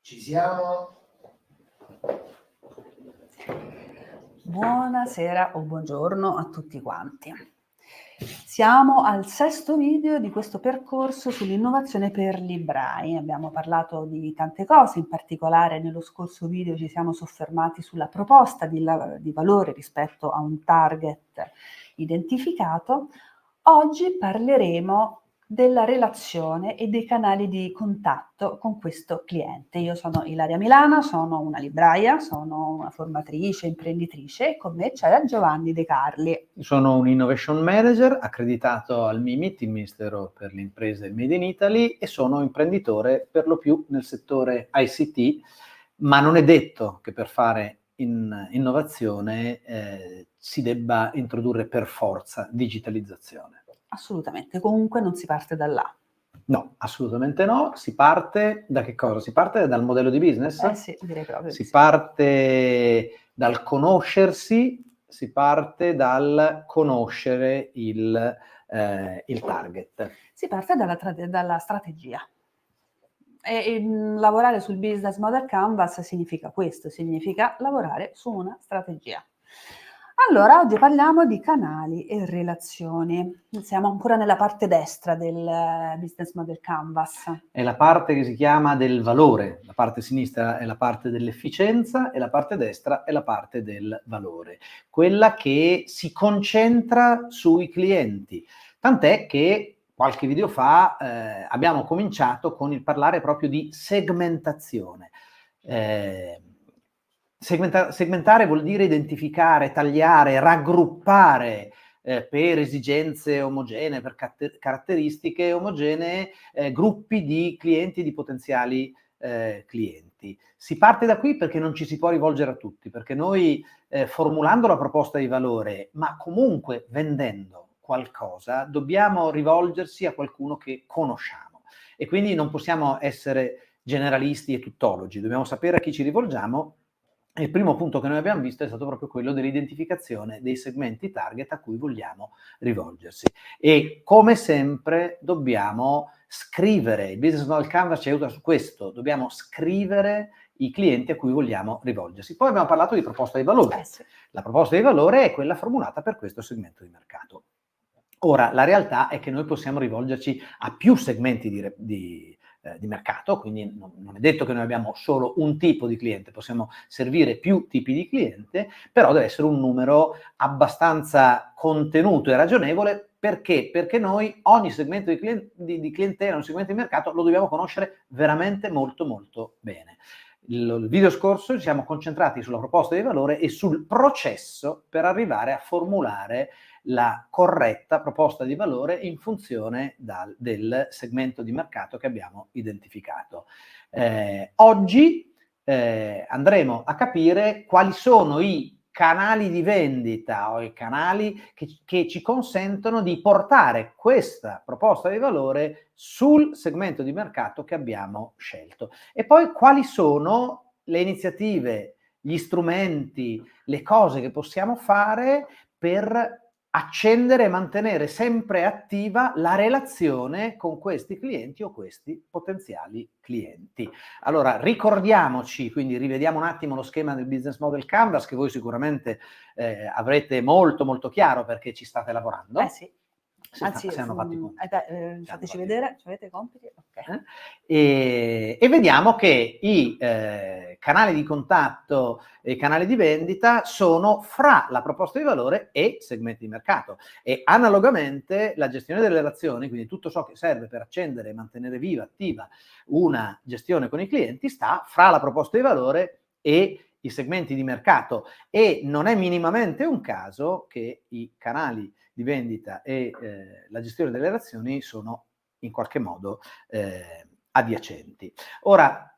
Ci siamo? Buonasera o buongiorno a tutti quanti. Siamo al sesto video di questo percorso sull'innovazione per librai. Abbiamo parlato di tante cose, in particolare nello scorso video ci siamo soffermati sulla proposta di valore rispetto a un target identificato. Oggi parleremo della relazione e dei canali di contatto con questo cliente. Io sono Ilaria Milana, sono una libraia, sono una formatrice, imprenditrice e con me c'è Giovanni De Carli. Sono un Innovation Manager accreditato al MIMIT, il Ministero per le Imprese e il Made in Italy, e sono imprenditore per lo più nel settore ICT, ma non è detto che per fare innovazione si debba introdurre per forza digitalizzazione. Assolutamente, comunque non si parte da là. No, assolutamente no. Si parte da che cosa? Si parte dal modello di business? Sì, direi proprio Si sì. parte dal conoscersi, si parte dal conoscere il target. Si parte dalla strategia. Lavorare sul business model canvas significa questo, significa lavorare su una strategia. Allora, oggi parliamo di canali e relazioni. Siamo ancora nella parte destra del business model canvas. È la parte che si chiama del valore, la parte sinistra è la parte dell'efficienza e la parte destra è la parte del valore, quella che si concentra sui clienti. Tant'è che qualche video fa abbiamo cominciato con il parlare proprio di segmentazione. Segmentare vuol dire identificare, tagliare, raggruppare per esigenze omogenee, per caratteristiche omogenee, gruppi di clienti, di potenziali clienti. Si parte da qui perché non ci si può rivolgere a tutti, perché noi formulando la proposta di valore, ma comunque vendendo qualcosa, dobbiamo rivolgersi a qualcuno che conosciamo e quindi non possiamo essere generalisti e tuttologi, dobbiamo sapere a chi ci rivolgiamo. Il primo punto che noi abbiamo visto è stato proprio quello dell'identificazione dei segmenti target a cui vogliamo rivolgersi. E come sempre dobbiamo scrivere, il Business Model Canvas ci aiuta su questo, dobbiamo scrivere i clienti a cui vogliamo rivolgersi. Poi abbiamo parlato di proposta di valore. Sì. La proposta di valore è quella formulata per questo segmento di mercato. Ora, la realtà è che noi possiamo rivolgerci a più segmenti di mercato, quindi non è detto che noi abbiamo solo un tipo di cliente, possiamo servire più tipi di cliente, però deve essere un numero abbastanza contenuto e ragionevole. Perché? Perché noi ogni segmento di clientela, ogni segmento di mercato lo dobbiamo conoscere veramente molto molto bene. Il video scorso ci siamo concentrati sulla proposta di valore e sul processo per arrivare a formulare la corretta proposta di valore in funzione del segmento di mercato che abbiamo identificato. Oggi andremo a capire quali sono i canali di vendita o i canali che ci consentono di portare questa proposta di valore sul segmento di mercato che abbiamo scelto. E poi quali sono le iniziative, gli strumenti, le cose che possiamo fare per accendere e mantenere sempre attiva la relazione con questi clienti o questi potenziali clienti. Allora, ricordiamoci, quindi rivediamo un attimo lo schema del Business Model Canvas che voi sicuramente avrete molto molto chiaro perché ci state lavorando. Sì. Anzi, fateci vedere, avete i compiti? Okay. E vediamo che i canali di contatto e i canali di vendita sono fra la proposta di valore e segmenti di mercato e analogamente la gestione delle relazioni, quindi tutto ciò che serve per accendere e mantenere viva, attiva una gestione con i clienti sta fra la proposta di valore e i segmenti di mercato e non è minimamente un caso che i canali di vendita e la gestione delle relazioni sono in qualche modo adiacenti. Ora,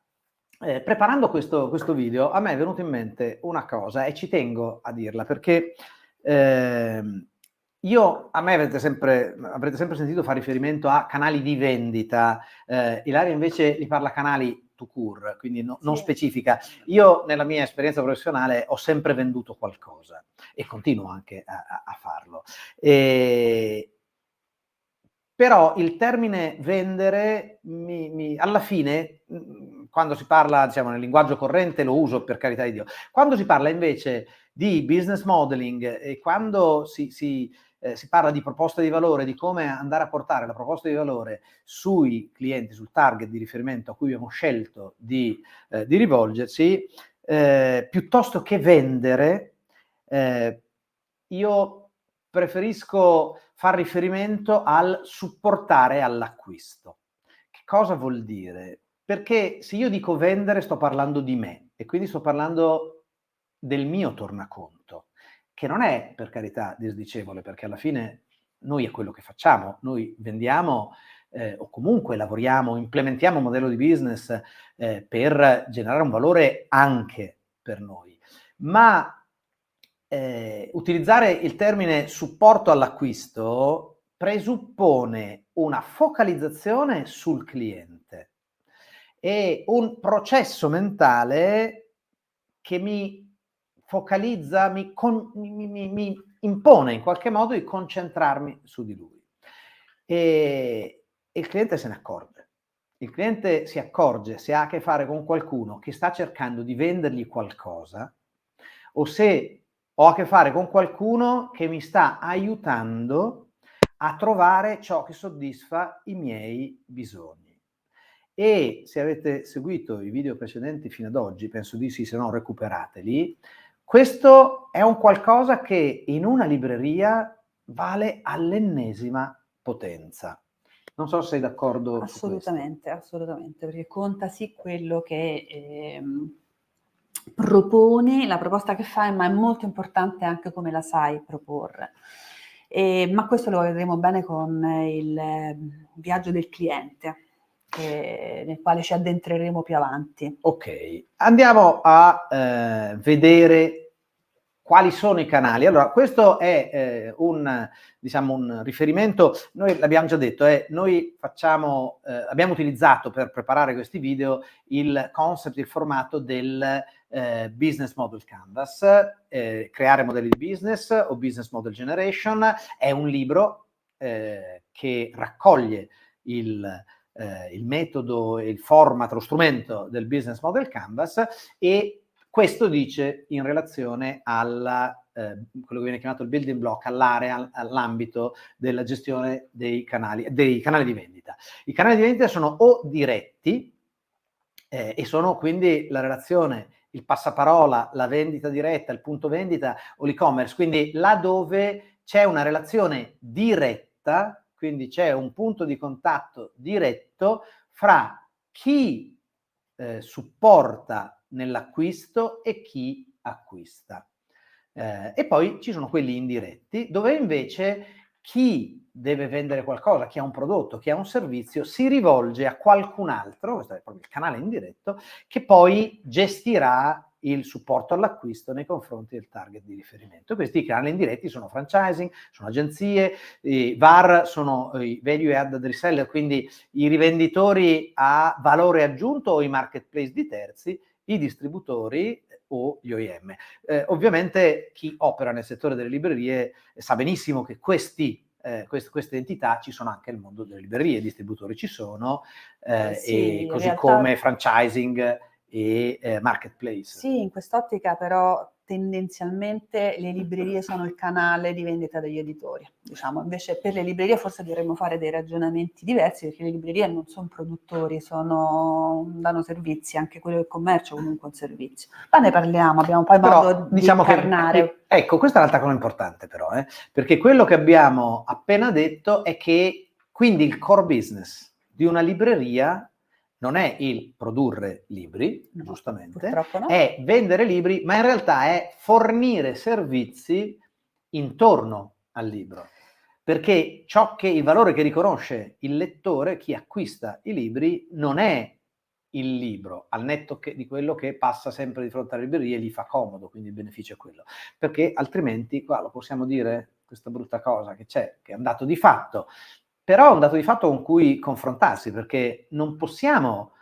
preparando questo video, a me è venuto in mente una cosa e ci tengo a dirla perché a me avrete sempre sentito fare riferimento a canali di vendita, Ilaria invece li parla canali tout court, quindi non specifica. Io nella mia esperienza professionale ho sempre venduto qualcosa e continuo anche a farlo. Però il termine vendere alla fine quando si parla, diciamo, nel linguaggio corrente lo uso, per carità di Dio. Quando si parla invece di business modeling e quando si parla di proposta di valore, di come andare a portare la proposta di valore sui clienti, sul target di riferimento a cui abbiamo scelto di rivolgersi, piuttosto che vendere, io preferisco far riferimento al supportare all'acquisto. Che cosa vuol dire? Perché se io dico vendere sto parlando di me e quindi sto parlando del mio tornaconto, che non è, per carità, disdicevole, perché alla fine noi è quello che facciamo, noi vendiamo o comunque lavoriamo, implementiamo un modello di business per generare un valore anche per noi. Ma utilizzare il termine supporto all'acquisto presuppone una focalizzazione sul cliente e un processo mentale che mi focalizza, mi impone in qualche modo di concentrarmi su di lui. E il cliente se ne accorge. Il cliente si accorge se ha a che fare con qualcuno che sta cercando di vendergli qualcosa o se ho a che fare con qualcuno che mi sta aiutando a trovare ciò che soddisfa i miei bisogni. E se avete seguito i video precedenti fino ad oggi, penso di sì, se no recuperateli, questo è un qualcosa che in una libreria vale all'ennesima potenza. Non so se sei d'accordo su questo. Assolutamente, perché conta sì quello che proponi, la proposta che fai, ma è molto importante anche come la sai proporre. Ma questo lo vedremo bene con il viaggio del cliente, nel quale ci addentreremo più avanti. Ok, andiamo a vedere quali sono i canali. Allora, questo è un riferimento, noi l'abbiamo già detto, noi abbiamo utilizzato per preparare questi video il concept, il formato del Business Model Canvas, creare modelli di business o Business Model Generation. È un libro che raccoglie il metodo, il format, lo strumento del Business Model Canvas, e questo dice in relazione alla quello che viene chiamato il building block, all'area, all'ambito della gestione dei canali di vendita. I canali di vendita sono o diretti e sono quindi la relazione, il passaparola, la vendita diretta, il punto vendita o l'e-commerce, quindi là dove c'è una relazione diretta, quindi c'è un punto di contatto diretto fra chi supporta nell'acquisto e chi acquista. E poi ci sono quelli indiretti, dove invece chi deve vendere qualcosa, chi ha un prodotto, chi ha un servizio, si rivolge a qualcun altro, questo è proprio il canale indiretto, che poi gestirà il supporto all'acquisto nei confronti del target di riferimento. Questi canali indiretti sono franchising, sono agenzie, i VAR sono i value added reseller, quindi i rivenditori a valore aggiunto o i marketplace di terzi, i distributori o gli OEM. Ovviamente chi opera nel settore delle librerie sa benissimo che queste entità ci sono anche nel mondo delle librerie, i distributori ci sono, Sì, e così realtà, come franchising e marketplace. Sì, in quest'ottica però tendenzialmente le librerie sono il canale di vendita degli editori, diciamo. Invece per le librerie forse dovremmo fare dei ragionamenti diversi, perché le librerie non sono produttori, danno servizi, anche quello del commercio è comunque un servizio. Ma ne parliamo, abbiamo poi modo di incarnare. Ecco, questa è un'altra cosa importante però, perché quello che abbiamo appena detto è che quindi il core business di una libreria non è il produrre libri, No, giustamente, purtroppo no. è vendere libri, ma in realtà è fornire servizi intorno al libro. Perché il valore che riconosce il lettore, chi acquista i libri, non è il libro, al netto di quello che passa sempre di fronte alle librerie e gli fa comodo, quindi il beneficio è quello. Perché altrimenti, qua lo possiamo dire, questa brutta cosa che c'è, che è un dato di fatto, però è un dato di fatto con cui confrontarsi, perché non possiamo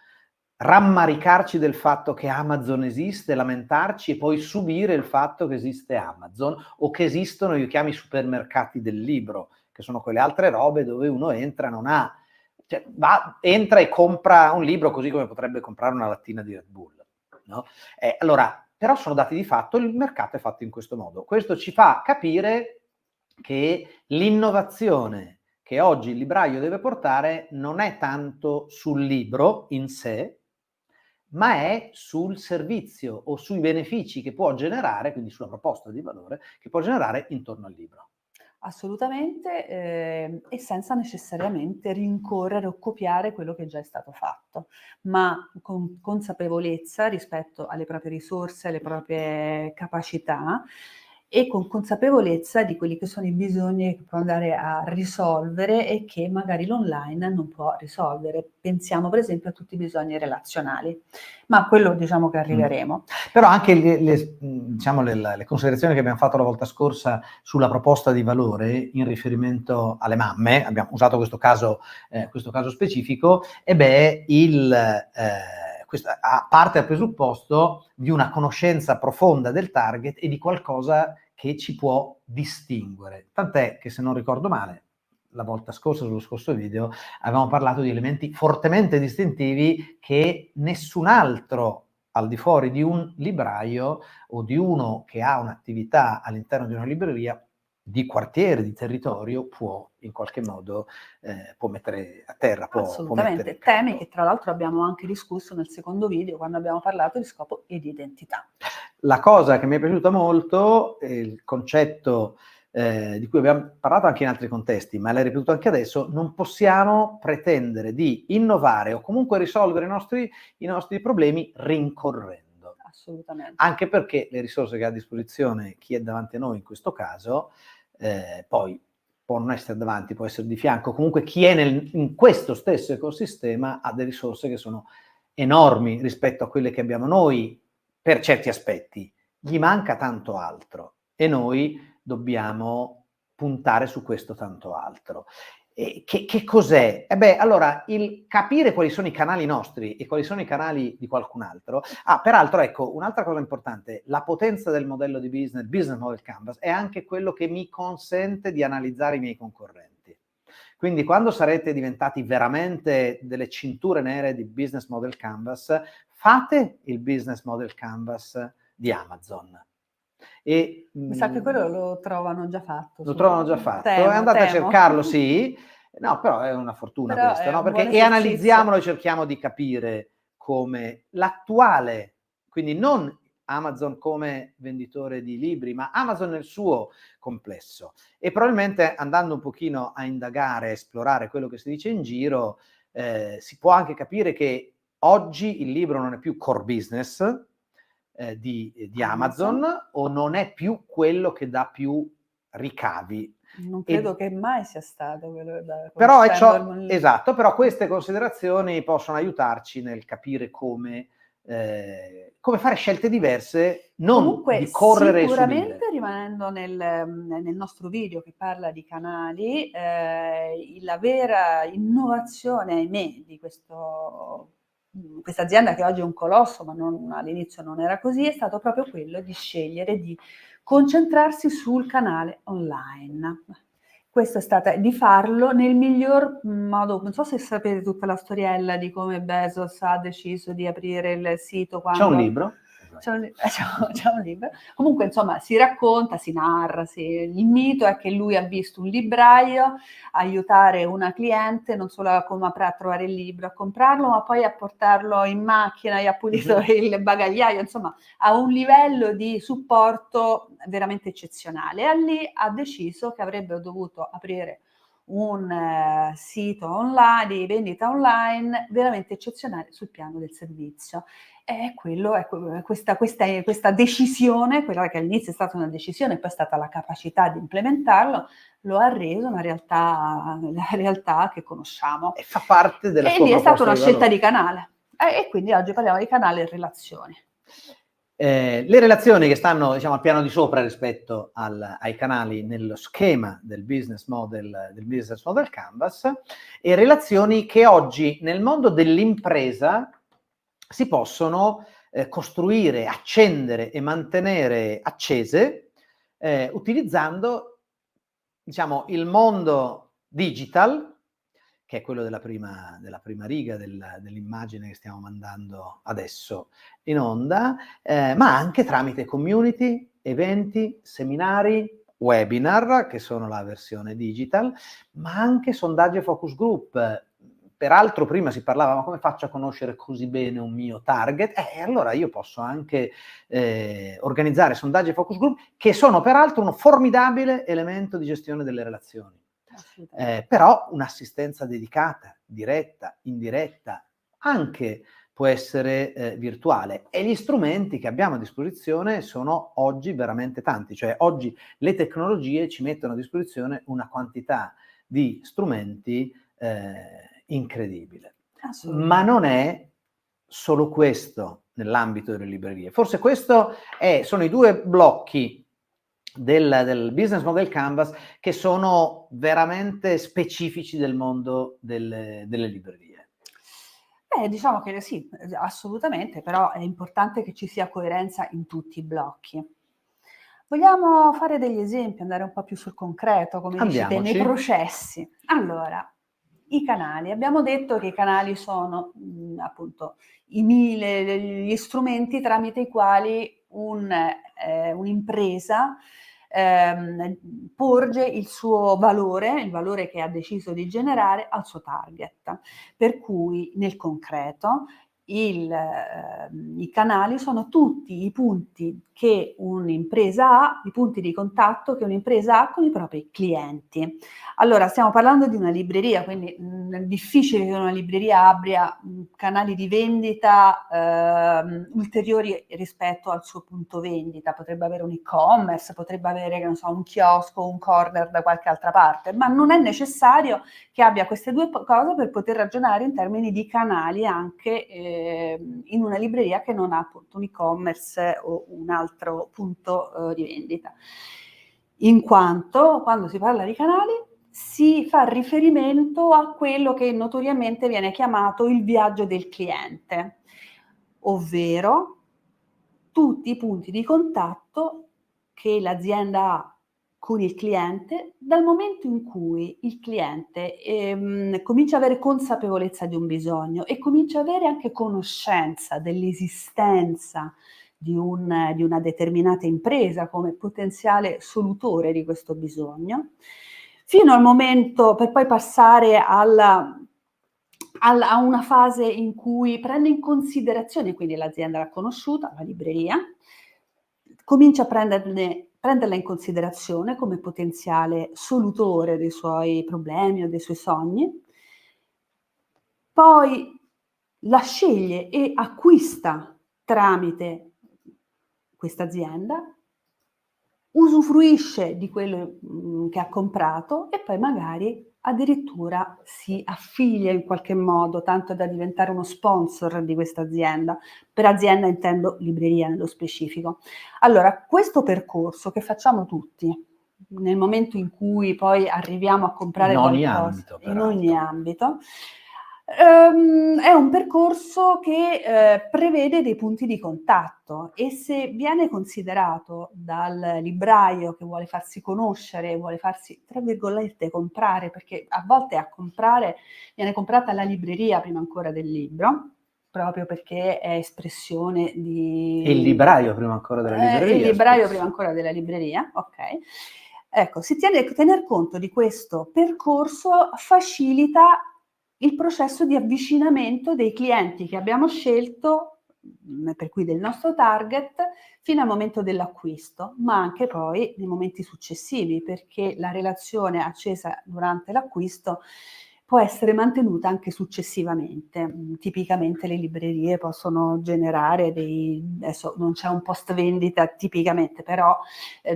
rammaricarci del fatto che Amazon esiste, lamentarci e poi subire il fatto che esiste Amazon o che esistono, io chiamo i supermercati del libro, che sono quelle altre robe dove uno entra, non ha Cioè, entra e compra un libro così come potrebbe comprare una lattina di Red Bull, no? Allora, però sono dati di fatto, il mercato è fatto in questo modo. Questo ci fa capire che l'innovazione che oggi il libraio deve portare non è tanto sul libro in sé, ma è sul servizio o sui benefici che può generare, quindi sulla proposta di valore che può generare intorno al libro. Assolutamente, e senza necessariamente rincorrere o copiare quello che già è stato fatto, ma con consapevolezza rispetto alle proprie risorse, alle proprie capacità e con consapevolezza di quelli che sono i bisogni che può andare a risolvere e che magari l'online non può risolvere. Pensiamo per esempio a tutti i bisogni relazionali, ma a quello diciamo che arriveremo. Però anche diciamo le considerazioni che abbiamo fatto la volta scorsa sulla proposta di valore in riferimento alle mamme, abbiamo usato questo caso specifico, questa parte dal presupposto di una conoscenza profonda del target e di qualcosa che ci può distinguere. Tant'è che, se non ricordo male, la volta scorsa, sullo scorso video, avevamo parlato di elementi fortemente distintivi che nessun altro al di fuori di un libraio o di uno che ha un'attività all'interno di una libreria di quartiere, di territorio, può in qualche modo può mettere a terra, può Assolutamente, mettere in campo. temi che tra l'altro abbiamo anche discusso nel secondo video quando abbiamo parlato di scopo e di identità. La cosa che mi è piaciuta molto, il concetto di cui abbiamo parlato anche in altri contesti, ma l'hai ripetuto anche adesso, non possiamo pretendere di innovare o comunque risolvere i nostri problemi rincorrendo. Assolutamente. Anche perché le risorse che ha a disposizione chi è davanti a noi in questo caso, poi può non essere davanti, può essere di fianco, comunque chi è in questo stesso ecosistema ha delle risorse che sono enormi rispetto a quelle che abbiamo noi per certi aspetti. Gli manca tanto altro e noi dobbiamo puntare su questo tanto altro. Che cos'è? Allora, il capire quali sono i canali nostri e quali sono i canali di qualcun altro. Peraltro, ecco, un'altra cosa importante, la potenza del modello di business model canvas, è anche quello che mi consente di analizzare i miei concorrenti. Quindi quando sarete diventati veramente delle cinture nere di business model canvas, fate il business model canvas di Amazon. Mi sa che quello lo trovano già fatto. Lo trovano già fatto, temo, e andate a cercarlo, temo. sì. No, però è una fortuna Però questa, è no? un buon Perché esercizio. analizziamolo e cerchiamo di capire come l'attuale, quindi non Amazon come venditore di libri, ma Amazon nel suo complesso. E probabilmente, andando un pochino a indagare, a esplorare quello che si dice in giro, si può anche capire che oggi il libro non è più core business di Amazon, o non è più quello che dà più ricavi. Non credo che mai sia stato quello Però è ciò, esatto, però queste considerazioni possono aiutarci nel capire come fare scelte diverse, non comunque, di correre e sicuramente, subire. Rimanendo nel nostro video che parla di canali, la vera innovazione, ahimè, di questa azienda che oggi è un colosso, ma all'inizio non era così, è stato proprio quello di scegliere di concentrarsi sul canale online. Questo è stata di farlo nel miglior modo. Non so se sapete tutta la storiella di come Bezos ha deciso di aprire il sito C'è un quando... libro? C'è un libro. Comunque, insomma, si racconta, si narra, il mito è che lui ha visto un libraio aiutare una cliente non solo a trovare il libro, a comprarlo, ma poi a portarlo in macchina e ha pulito il bagagliaio, insomma, a un livello di supporto veramente eccezionale. E lì ha deciso che avrebbe dovuto aprire un sito online di vendita online veramente eccezionale sul piano del servizio. E quello è questa decisione, quella che all'inizio è stata una decisione e poi è stata la capacità di implementarlo, lo ha reso la realtà che conosciamo. E fa parte della sua E lì è stata proposta una di scelta valore. di canale. E quindi oggi parliamo di canale e relazioni. Le relazioni che stanno, diciamo, al piano di sopra rispetto ai canali nello schema del business model canvas, e relazioni che oggi nel mondo dell'impresa si possono costruire, accendere e mantenere accese utilizzando, diciamo, il mondo digital che è quello della prima riga dell'immagine che stiamo mandando adesso in onda, ma anche tramite community, eventi, seminari, webinar, che sono la versione digital, ma anche sondaggi e focus group. Peraltro prima si parlava, ma come faccio a conoscere così bene un mio target? Allora io posso anche organizzare sondaggi e focus group, che sono peraltro uno formidabile elemento di gestione delle relazioni. Però un'assistenza dedicata, diretta, indiretta, anche può essere virtuale, e gli strumenti che abbiamo a disposizione sono oggi veramente tanti, cioè oggi le tecnologie ci mettono a disposizione una quantità di strumenti incredibile. Ma non è solo questo nell'ambito delle librerie. Forse sono i due blocchi del business model Canvas che sono veramente specifici del mondo delle librerie. Diciamo che sì, assolutamente, però è importante che ci sia coerenza in tutti i blocchi. Vogliamo fare degli esempi, andare un po' più sul concreto, come dici te, nei processi. Allora, i canali. Abbiamo detto che i canali sono appunto gli strumenti tramite i quali un'impresa porge il suo valore, il valore che ha deciso di generare al suo target. Per cui nel concreto i canali sono tutti i punti che un'impresa ha, i punti di contatto che un'impresa ha con i propri clienti. Allora, stiamo parlando di una libreria, quindi è difficile che una libreria abbia canali di vendita ulteriori rispetto al suo punto vendita. Potrebbe avere un e-commerce, potrebbe avere, non so, un chiosco, un corner da qualche altra parte, ma non è necessario che abbia queste due cose per poter ragionare in termini di canali anche in una libreria che non ha appunto un e-commerce o un altro punto di vendita. In quanto, quando si parla di canali, si fa riferimento a quello che notoriamente viene chiamato il viaggio del cliente, ovvero tutti i punti di contatto che l'azienda ha con il cliente dal momento in cui il cliente comincia ad avere consapevolezza di un bisogno e comincia ad avere anche conoscenza dell'esistenza di una determinata impresa come potenziale solutore di questo bisogno, fino al momento per poi passare a una fase in cui prende in considerazione, quindi l'azienda l'ha conosciuta, la libreria, comincia a prenderla in considerazione come potenziale solutore dei suoi problemi o dei suoi sogni, poi la sceglie e acquista tramite questa azienda, usufruisce di quello che ha comprato e poi magari addirittura si affiglia in qualche modo, tanto da diventare uno sponsor di questa azienda. Per azienda intendo libreria nello specifico. Allora, questo percorso che facciamo tutti, nel momento in cui poi arriviamo a comprare qualcosa, in ogni ambito, è un percorso che prevede dei punti di contatto e se viene considerato dal libraio che vuole farsi conoscere, vuole farsi, tra virgolette, comprare, perché a volte a comprare viene comprata la libreria prima ancora del libro, proprio perché è espressione di... E il libraio prima ancora della libreria. Il libraio prima ancora della libreria, ok. Ecco, tener conto di questo percorso facilita il processo di avvicinamento dei clienti che abbiamo scelto, per cui del nostro target, fino al momento dell'acquisto, ma anche poi nei momenti successivi, perché la relazione accesa durante l'acquisto può essere mantenuta anche successivamente. Tipicamente le librerie possono generare adesso non c'è un post vendita tipicamente, però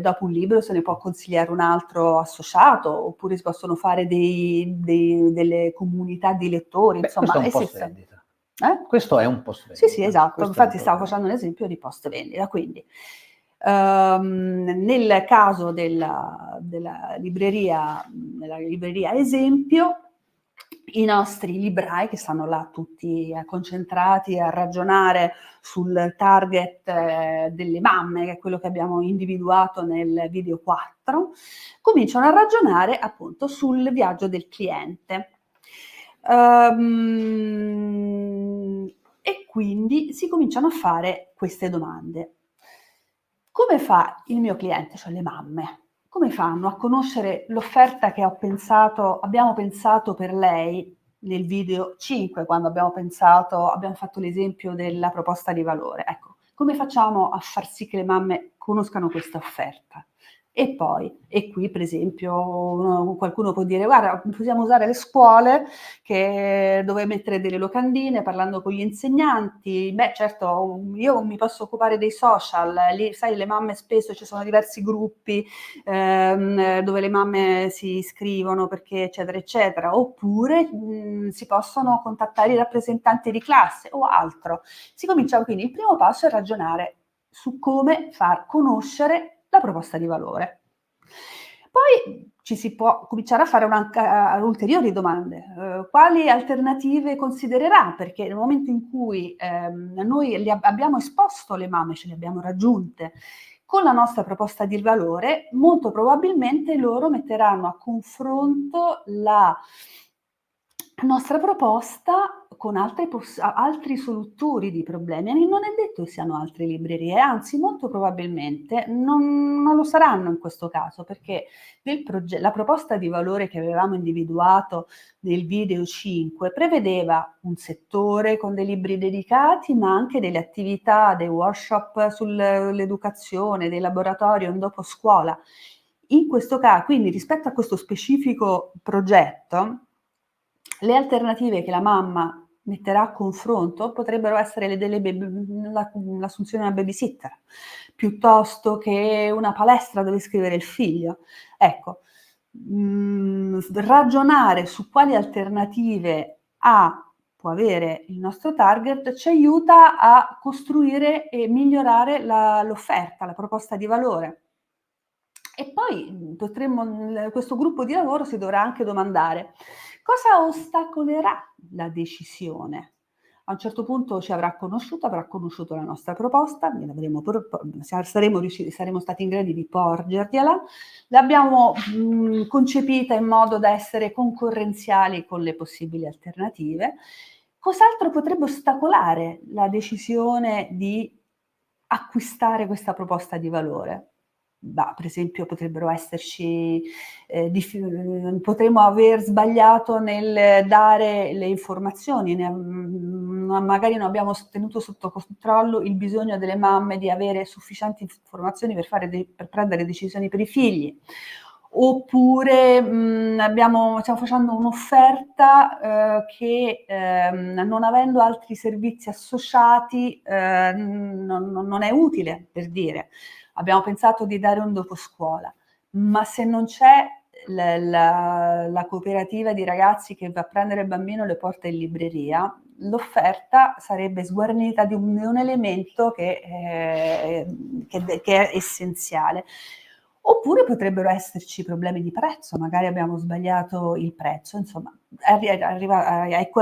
dopo un libro se ne può consigliare un altro associato, oppure si possono fare delle comunità di lettori, insomma. Questo è un post vendita. Questo è un post vendita. Sì, esatto, infatti stavo facendo un esempio di post vendita, quindi nel caso della libreria esempio, i nostri librai che stanno là tutti concentrati a ragionare sul target delle mamme, che è quello che abbiamo individuato nel video 4, cominciano a ragionare appunto sul viaggio del cliente. E quindi si cominciano a fare queste domande. Come fa il mio cliente, cioè le mamme, come fanno a conoscere l'offerta che abbiamo pensato per lei nel video 5, quando abbiamo fatto l'esempio della proposta di valore? Ecco, come facciamo a far sì che le mamme conoscano questa offerta? E qui per esempio qualcuno può dire: guarda, possiamo usare le scuole dove mettere delle locandine parlando con gli insegnanti. Beh, certo, io mi posso occupare dei social, lì sai, le mamme spesso ci sono diversi gruppi dove le mamme si iscrivono perché eccetera eccetera, oppure si possono contattare i rappresentanti di classe o altro. Si comincia quindi, il primo passo è ragionare su come far conoscere la proposta di valore. Poi ci si può cominciare a fare ulteriori domande. Quali alternative considererà? Perché nel momento in cui noi abbiamo esposto le mamme, ce le abbiamo raggiunte con la nostra proposta di valore, molto probabilmente loro metteranno a confronto la nostra proposta con altri solutori di problemi. E non è detto che siano altre librerie, anzi molto probabilmente non lo saranno in questo caso, perché la proposta di valore che avevamo individuato nel video 5 prevedeva un settore con dei libri dedicati, ma anche delle attività, dei workshop sull'educazione, dei laboratori, un dopo scuola. In questo caso, quindi rispetto a questo specifico progetto, le alternative che la mamma metterà a confronto potrebbero essere l'assunzione di una babysitter, piuttosto che una palestra dove iscrivere il figlio. Ecco, ragionare su quali alternative può avere il nostro target ci aiuta a costruire e migliorare l'offerta, la proposta di valore. E poi questo gruppo di lavoro si dovrà anche domandare: cosa ostacolerà la decisione? A un certo punto avrà conosciuto la nostra proposta, saremo stati in grado di porgergliela, l'abbiamo concepita in modo da essere concorrenziali con le possibili alternative. Cos'altro potrebbe ostacolare la decisione di acquistare questa proposta di valore? Per esempio potrebbero esserci, potremmo aver sbagliato nel dare le informazioni, magari non abbiamo tenuto sotto controllo il bisogno delle mamme di avere sufficienti informazioni per prendere decisioni per i figli. Oppure stiamo facendo un'offerta che non avendo altri servizi associati non è utile, per dire. Abbiamo pensato di dare un dopo scuola, ma se non c'è la cooperativa di ragazzi che va a prendere il bambino e le porta in libreria, l'offerta sarebbe sguarnita di un elemento che è essenziale. Oppure potrebbero esserci problemi di prezzo, magari abbiamo sbagliato il prezzo, insomma, è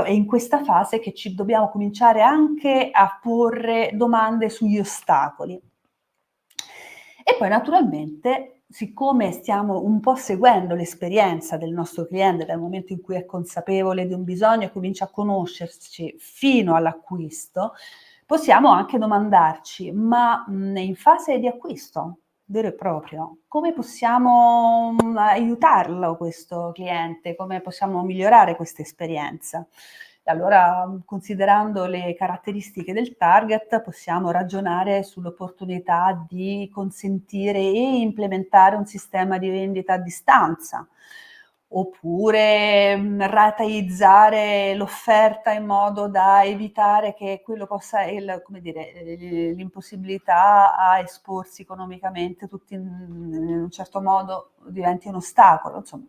in questa fase che ci dobbiamo cominciare anche a porre domande sugli ostacoli. E poi naturalmente, siccome stiamo un po' seguendo l'esperienza del nostro cliente dal momento in cui è consapevole di un bisogno e comincia a conoscerci fino all'acquisto, possiamo anche domandarci: ma in fase di acquisto vero e proprio, come possiamo aiutarlo questo cliente? Come possiamo migliorare questa esperienza? E allora, considerando le caratteristiche del target, possiamo ragionare sull'opportunità di consentire e implementare un sistema di vendita a distanza, oppure rateizzare l'offerta in modo da evitare che quello possa, l'impossibilità a esporsi economicamente tutti in un certo modo diventi un ostacolo. Insomma,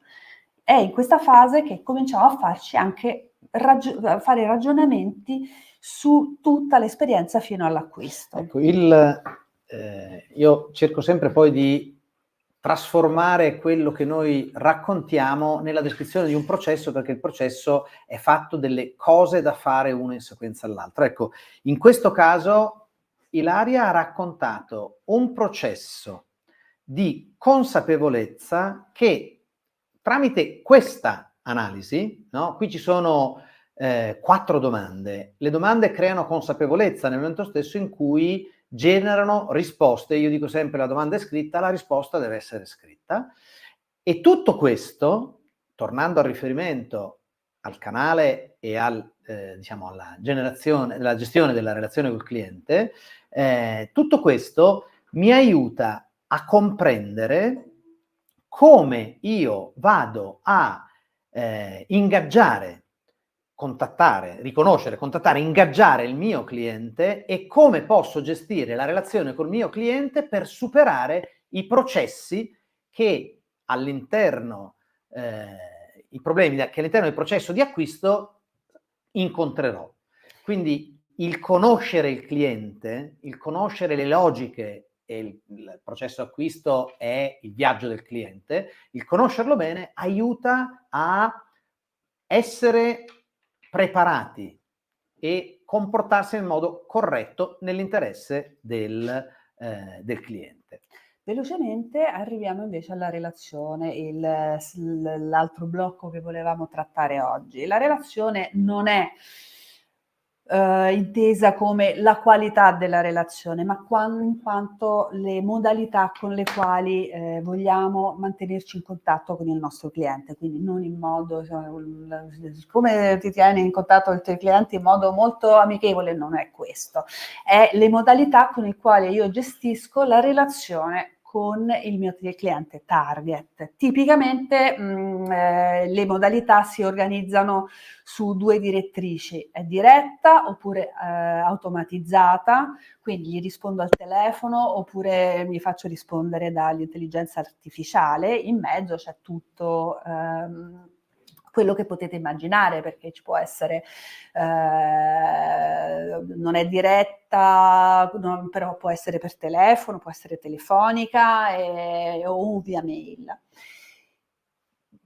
è in questa fase che cominciamo a farci anche fare ragionamenti su tutta l'esperienza fino all'acquisto. Ecco, io cerco sempre poi di trasformare quello che noi raccontiamo nella descrizione di un processo, perché il processo è fatto delle cose da fare una in sequenza all'altra. Ecco, in questo caso Ilaria ha raccontato un processo di consapevolezza che tramite questa analisi, no? Qui ci sono 4 domande. Le domande creano consapevolezza nel momento stesso in cui generano risposte. Io dico sempre: la domanda è scritta, la risposta deve essere scritta. E tutto questo, tornando al riferimento al canale e diciamo alla gestione della relazione col cliente, tutto questo mi aiuta a comprendere come io vado a ingaggiare, contattare, riconoscere, contattare, ingaggiare il mio cliente e come posso gestire la relazione col mio cliente per superare i processi che all'interno, i problemi che all'interno del processo di acquisto incontrerò. Quindi il conoscere il cliente, il conoscere le logiche, e il processo acquisto è il viaggio del cliente, il conoscerlo bene aiuta a essere preparati e comportarsi in modo corretto nell'interesse del cliente. Velocemente arriviamo invece alla relazione, l'altro blocco che volevamo trattare oggi. La relazione non è intesa come la qualità della relazione, ma in quanto le modalità con le quali vogliamo mantenerci in contatto con il nostro cliente, quindi non in modo, come ti tieni in contatto con i tuoi clienti in modo molto amichevole, non è questo, è le modalità con le quali io gestisco la relazione con il mio cliente target. Tipicamente le modalità si organizzano su 2 direttrici, è diretta oppure automatizzata, quindi gli rispondo al telefono oppure mi faccio rispondere dall'intelligenza artificiale, in mezzo c'è tutto quello che potete immaginare, perché ci può essere, non è diretta, però può essere per telefono, può essere telefonica o via mail.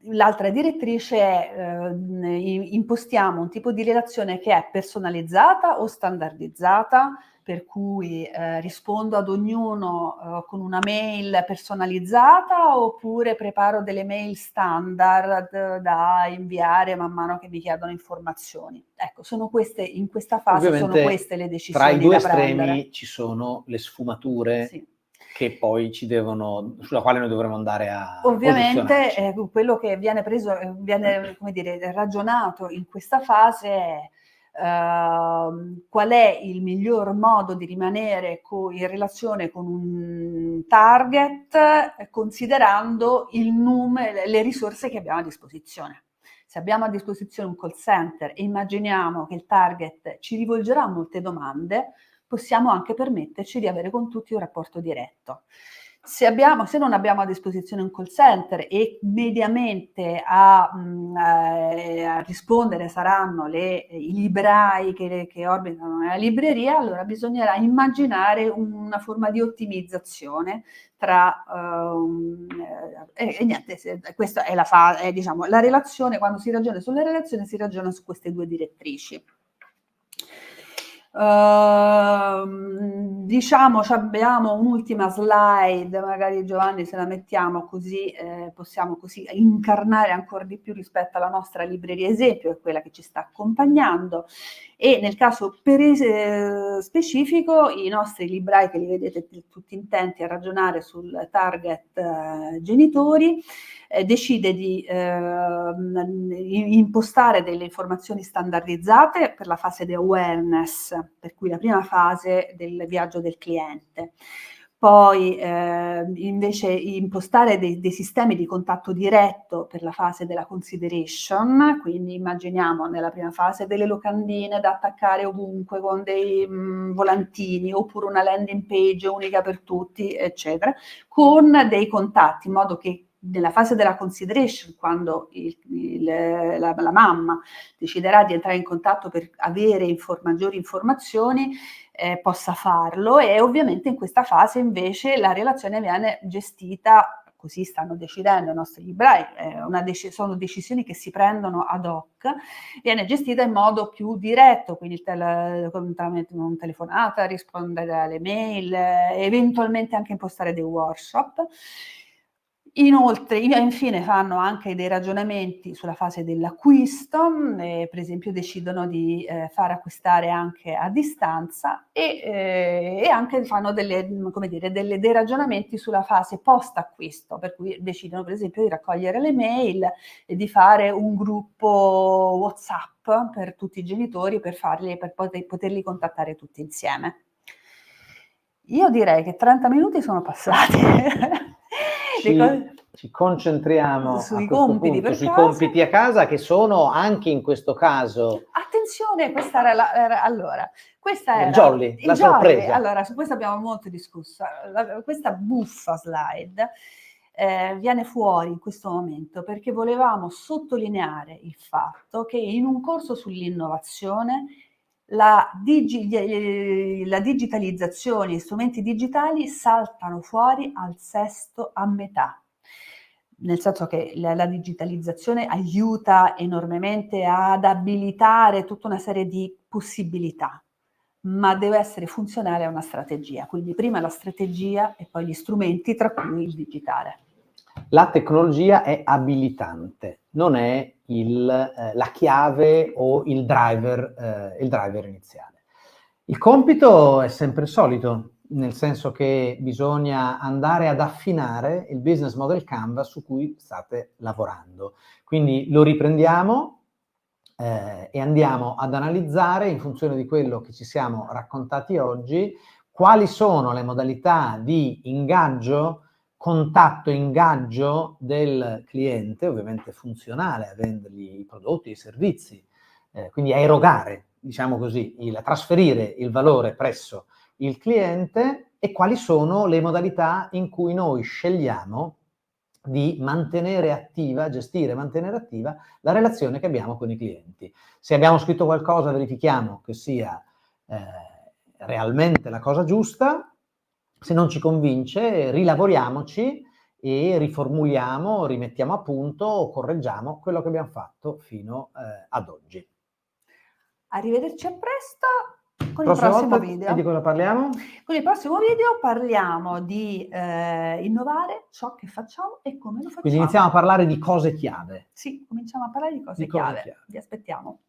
L'altra direttrice è impostiamo un tipo di relazione che è personalizzata o standardizzata, per cui rispondo ad ognuno con una mail personalizzata oppure preparo delle mail standard da inviare man mano che mi chiedono informazioni. Ecco, sono queste, in questa fase Ovviamente, sono queste le decisioni tra i 2 da prendere. estremi ci sono le sfumature, sì, che poi sulla quale noi dovremo andare a Ovviamente posizionarci. quello che viene preso, viene come dire, ragionato in questa fase è qual è il miglior modo di rimanere in relazione con un target considerando le risorse che abbiamo a disposizione. Se abbiamo a disposizione un call center e immaginiamo che il target ci rivolgerà molte domande, possiamo anche permetterci di avere con tutti un rapporto diretto. Se non abbiamo a disposizione un call center e mediamente a rispondere saranno i librai che orbitano nella libreria, allora bisognerà immaginare una forma di ottimizzazione tra niente, questa è diciamo, la relazione. Quando si ragiona sulle relazioni si ragiona su queste 2 direttrici. Diciamo, abbiamo un'ultima slide, magari Giovanni se la mettiamo così possiamo così incarnare ancora di più rispetto alla nostra libreria esempio, che è quella che ci sta accompagnando, e nel caso specifico i nostri librai che li vedete tutti intenti a ragionare sul target genitori decide di impostare delle informazioni standardizzate per la fase di awareness, per cui la prima fase del viaggio del cliente. Poi invece impostare dei sistemi di contatto diretto per la fase della consideration, quindi immaginiamo nella prima fase delle locandine da attaccare ovunque con dei volantini oppure una landing page unica per tutti, eccetera, con dei contatti in modo che nella fase della consideration, quando la mamma deciderà di entrare in contatto per avere maggiori informazioni, possa farlo, e ovviamente in questa fase invece la relazione viene gestita, così stanno decidendo i nostri librai, sono decisioni che si prendono ad hoc, viene gestita in modo più diretto, quindi tramite una telefonata, rispondere alle mail, eventualmente anche impostare dei workshop. Inoltre, infine fanno anche dei ragionamenti sulla fase dell'acquisto, per esempio decidono di far acquistare anche a distanza e anche fanno dei ragionamenti sulla fase post acquisto, per cui decidono per esempio di raccogliere le mail e di fare un gruppo WhatsApp per tutti i genitori per poterli contattare tutti insieme. Io direi che 30 minuti sono passati. Ci concentriamo sui a questo compiti punto per sui casa. compiti a casa, che sono anche in questo caso... Attenzione, questa era Il jolly, la sorpresa. Allora, su questo abbiamo molto discusso. Questa buffa slide viene fuori in questo momento perché volevamo sottolineare il fatto che in un corso sull'innovazione la digitalizzazione, gli strumenti digitali saltano fuori al sesto a metà. Nel senso che la digitalizzazione aiuta enormemente ad abilitare tutta una serie di possibilità, ma deve essere funzionale a una strategia. Quindi prima la strategia e poi gli strumenti, tra cui il digitale. La tecnologia è abilitante, non è la chiave o il driver iniziale. Il compito è sempre il solito, nel senso che bisogna andare ad affinare il business model canvas su cui state lavorando. Quindi lo riprendiamo e andiamo ad analizzare, in funzione di quello che ci siamo raccontati oggi, quali sono le modalità di ingaggio, contatto e ingaggio del cliente, ovviamente funzionale, a vendergli i prodotti, i servizi, quindi a erogare, diciamo così, a trasferire il valore presso il cliente, e quali sono le modalità in cui noi scegliamo di mantenere attiva, gestire e mantenere attiva la relazione che abbiamo con i clienti. Se abbiamo scritto qualcosa, verifichiamo che sia realmente la cosa giusta. Se non ci convince, rilavoriamoci e riformuliamo, rimettiamo a punto o correggiamo quello che abbiamo fatto fino ad oggi. Arrivederci a presto con il prossimo video. E di cosa parliamo? Con il prossimo video parliamo di innovare ciò che facciamo e come lo facciamo. Quindi iniziamo a parlare di cose chiave. Sì, cominciamo a parlare di cose chiave. Vi aspettiamo.